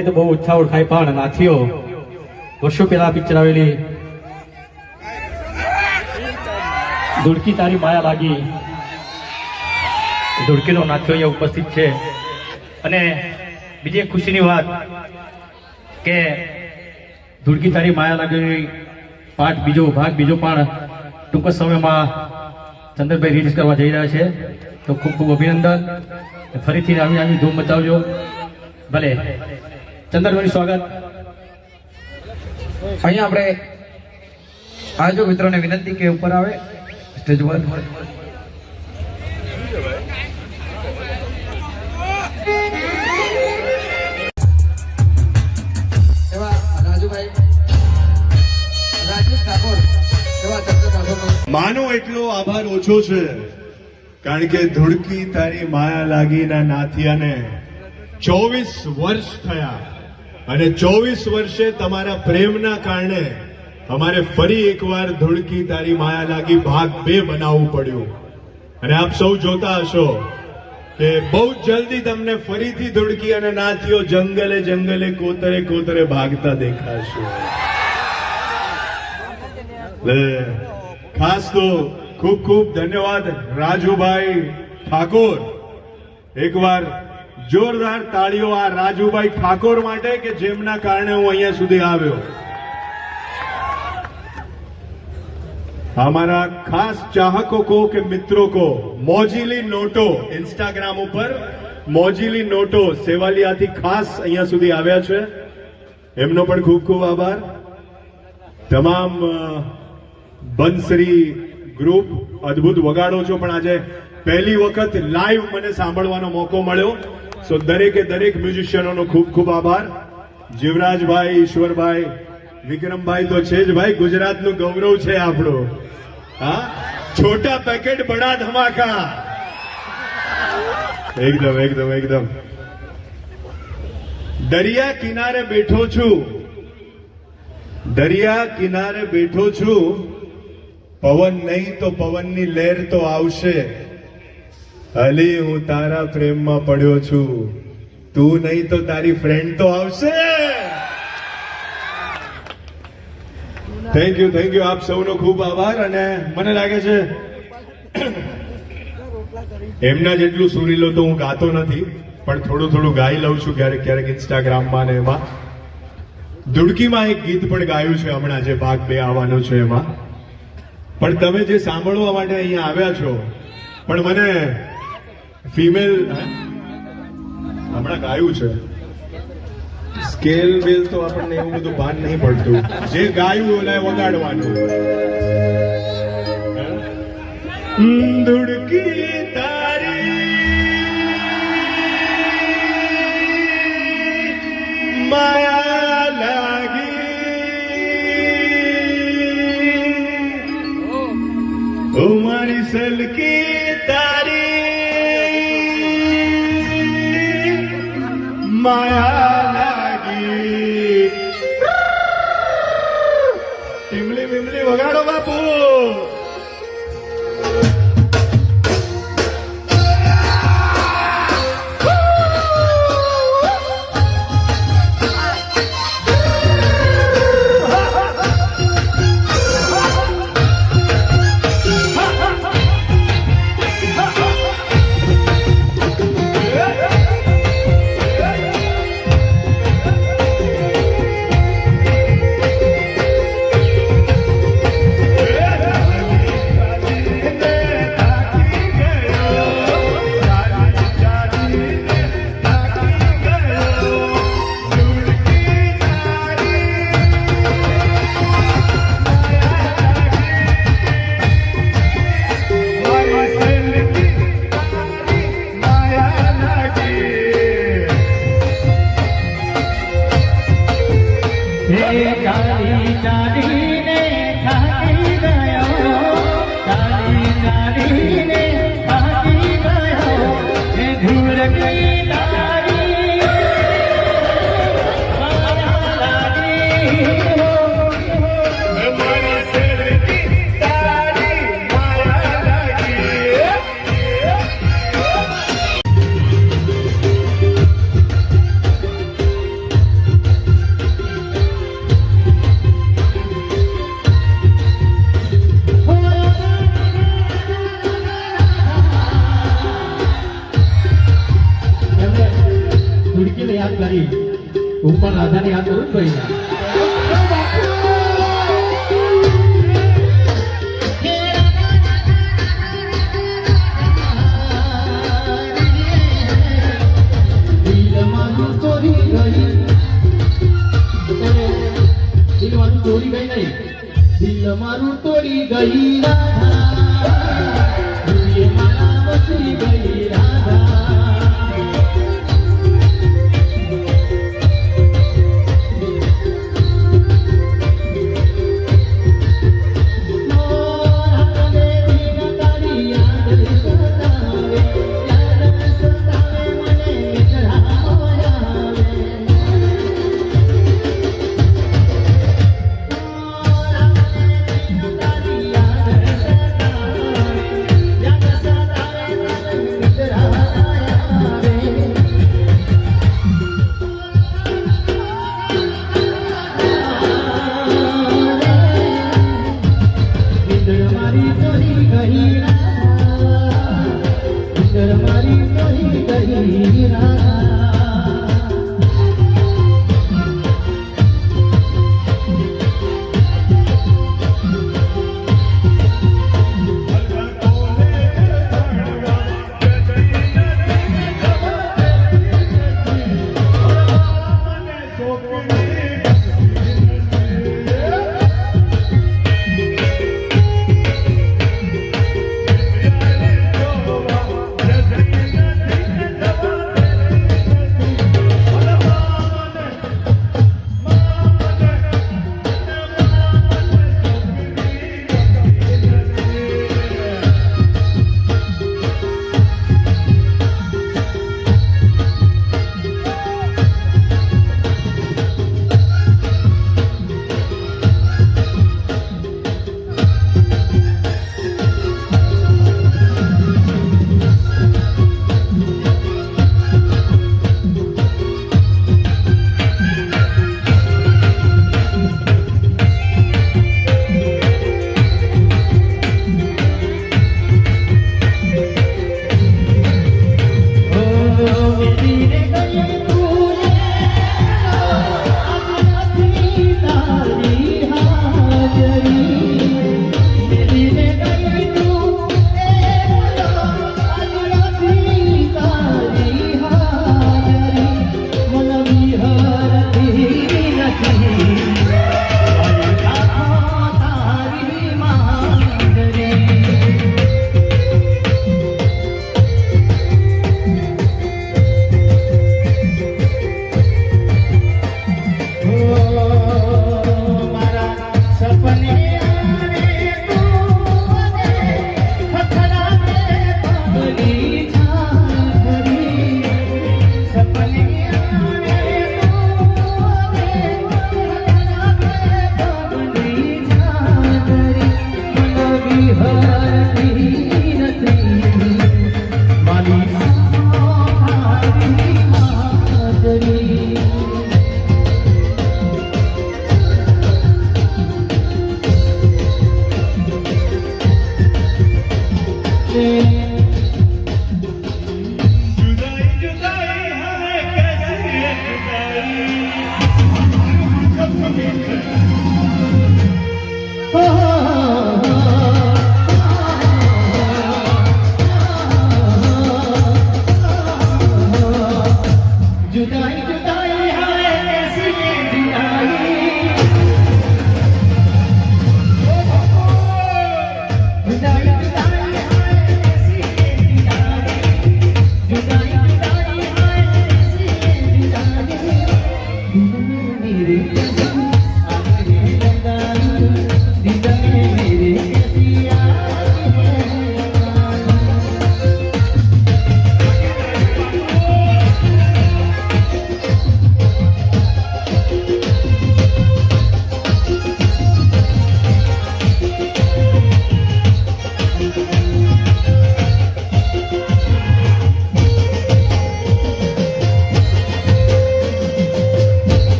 તો બહુ ઉત્સાહ ઓળખાય પણ નાથીઓ વર્ષો પહેલા પિક્ચર આવેલી ધૂળકી તારી માયા લાગી, ધૂળકીનો નાથીઓ અહીંયા ઉપસ્થિત છે. અને બીજી એક ખુશીની વાત કે ધૂળકી તારી માયા લાગી ભાગ બીજો પણ ટૂંક સમયમાં ચંદ્રભાઈ રિલીઝ કરવા જઈ રહ્યા છે. તો ખૂબ ખૂબ અભિનંદન. ફરીથી આવી ધૂમ મચાવજો. ભલે ચંદ્રભાઈ સ્વાગત. અહીંયા આપણે આયોજક મિત્રોને વિનંતી કે ઉપર આવે સ્ટેજ પર. એવા રાજુભાઈ રાજીવ ઠાકોર એવા ચંદ્ર ઠાકોર માનો એટલો આભાર ઓછો છે, કારણ કે ધૂળકી તારી માયા લાગીના નાથિયાને 24 વર્ષ થયા અને 24 વર્ષે તમારા પ્રેમના કારણે અમારે ફરી એકવાર ધૂળકી તારી માયા લાગી ભાગ 2 બનાવવું પડ્યું. અને આપ સૌ જોતા હશો કે બહુ જલ્દી તમને ફરીથી ધૂળકી અને નાથીઓ જંગલે જંગલે કોતરે કોતરે ભાગતા દેખાશે. ખાસ તો ખૂબ ખૂબ ધન્યવાદ રાજુભાઈ ઠાકોર. એકવાર જોરદાર તાળીઓ આ રાજુભાઈ ઠાકોર માટે કે જેમના કારણે હું અહીંયા સુધી આવ્યો. हमारा खास चाहकों को के मित्रों को मोजीली नोटो इंस्टाग्राम ઉપર મોજીલી નોટો સેવાલિયાથી ખાસ અહીંયા સુધી આવ્યા છે. એમનો પણ ખૂબ ખૂબ આભાર. તમામ બંસરી ગ્રુપ અદ્ભુત વગાડો છો, પણ આજે પહેલી વખત લાઈવ મને સાંભળવાનો મોકો મળ્યો. સો દરેકે દરેક મ્યુઝિશિયનોનો ખૂબ ખૂબ આભાર. જીવરાજભાઈ, ઈશ્વરભાઈ, વિક્રમભાઈ તો છે જ ભાઈ, ગુજરાતનું ગૌરવ છે આપણું. હા, છોટા પેકેટ બડા ધમાકા. એકદમ એકદમ એકદમ. દરિયા કિનારે બેઠો છું, દરિયા કિનારે બેઠો છું, પવન નહીં તો પવનની લહેર તો આવશે. અલી હું તારા પ્રેમમાં પડ્યો છું, તું નહીં તો તારી ફ્રેન્ડ તો આવશે. થેન્ક યુ આપ સૌનો ખૂબ આભાર. અને મને લાગે છે એમના જેટલું સુરીલો તો હું ગાતો નથી, પણ થોડું થોડું ગાઈ લઉં છું ક્યારેક ક્યારેક ઇન્સ્ટાગ્રામમાં ને એમાં. ધૂળકીમાં એક ગીત પણ ગાયું છે હમણાં, જે ભાગ 2 આવવાનો છે એમાં. પણ તમે જે સાંભળવા માટે અહીંયા આવ્યા છો, પણ મને ફિમેલ હમણાં ગાયું છે સ્કેલ બેલ તો આપણને એવું બધું ભાન નહીં પડતું. જે ગાયું ઓલા વગાડવાનું. ધૂળકી તારી માયા લાગી, ઓ મારી સલકી તારી માયા ટીમલી બીમલી વગાડો બાપુ. હું પણ રાધાની હાથ કરું ભાઈ ચોરી ગઈ દિલ મારું ચોરી ગઈ નહીં દિલ મારું તોડી ગઈ રાધા દુનિયે મારા વસી ગઈ રાધા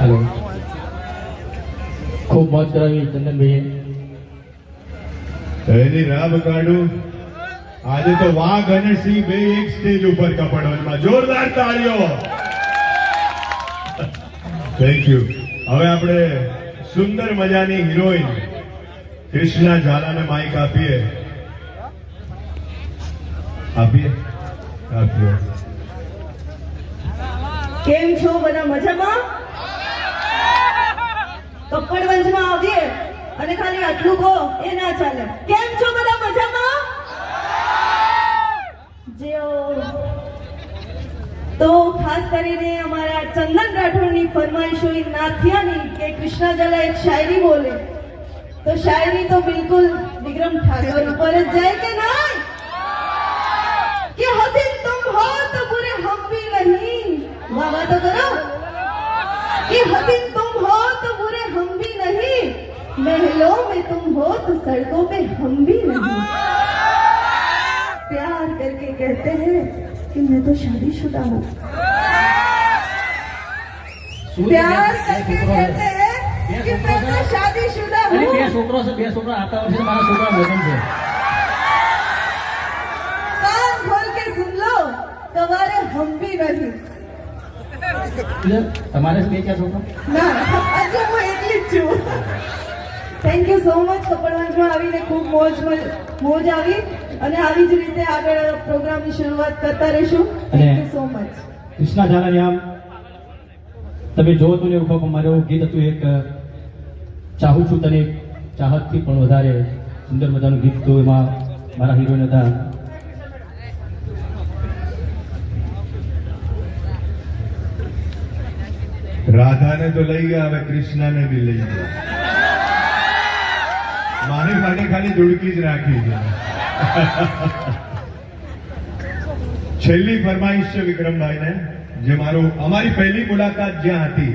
હેલો, ખૂબ મોજ કરાવી ચંદનભાઈએ. એની રાબ કાઢું. આજે તો વાઘ અને સિંહ બે એક સ્ટેજ ઉપર કપડવનમાં. જોરદાર તાળીઓ. Thank you. હવે આપણે સુંદર મજાની હિરોઈન કૃષ્ણા ઝાલાને માઇક આપીએ. કેમ છો બધા? મજામાં? કપડવંજમાં આવીએ અને ખાલી આટલું કહો એ ના ચાલે. કેમ છો બધા? મજામાં? તો ખાસ કરીને અમારા ચંદન રાઠોડની ફરમાઈશ હોય નાથિયાની કે કૃષ્ણા ઝાલા એક શાયરી બોલે, તો શાયરી તો બિલકુલ વિક્રમ ઠાકોર ઉપર જ જાય કે નહીં? कि हसीन तुम हो तो बुरे हम भी नहीं. वाह वाह तो करो. कि हसीन तुम हो तो बुरे हम भी नहीं, महलों में तुम हो तो सड़कों पे हम भी नहीं. प्यार करके कहते हैं कि मैं तो शादीशुदा हूँ. प्यार करके कहते हैं कि मैं तो शादीशुदा અને हूँ. બે છોકરો છે, બે છોકરા આતા વર્ષે મારા છોકરા લગ્ન છે. कान खोल के सुन लो, तुम्हारे हम भी नहीं. એટલે તમારે બે ક્યાં છોકરા? ના, હજુ હું એકલી જ છું. Thank you so much. કપડવંજમાં આવીને ખૂબ મોજ આવી અને આવી જ રીતે આગળ પ્રોગ્રામની શરૂઆત કરતા રહીશું. Thank you so much. Krishna ઝાલાની આમ તમે જોવો તો ને એવું કહો, મારું ગીત હતું એક ચાહું છું તને ચાહતથી પણ વધારે સુંદર મજાનું ગીત હતું. એમાં મારા હિરોઈન હતા રાધાને તો લઈ ગયા, હવે કૃષ્ણાને બી લઈ ગયા. મારી માટે ખાલી ધૂળકી જ રાખી છે. છેલ્લી ફરમાઈશ છે વિક્રમભાઈને, જે અમારી પહેલી મુલાકાત જ્યાં હતી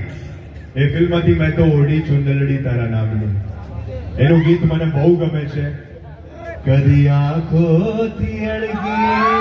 એ ફિલ્મમાંથી મેં તો ઓઢી ચુંદલડી તારા નામની. એનું ગીત મને બહુ ગમે છે. કદી આંખોથી અળગી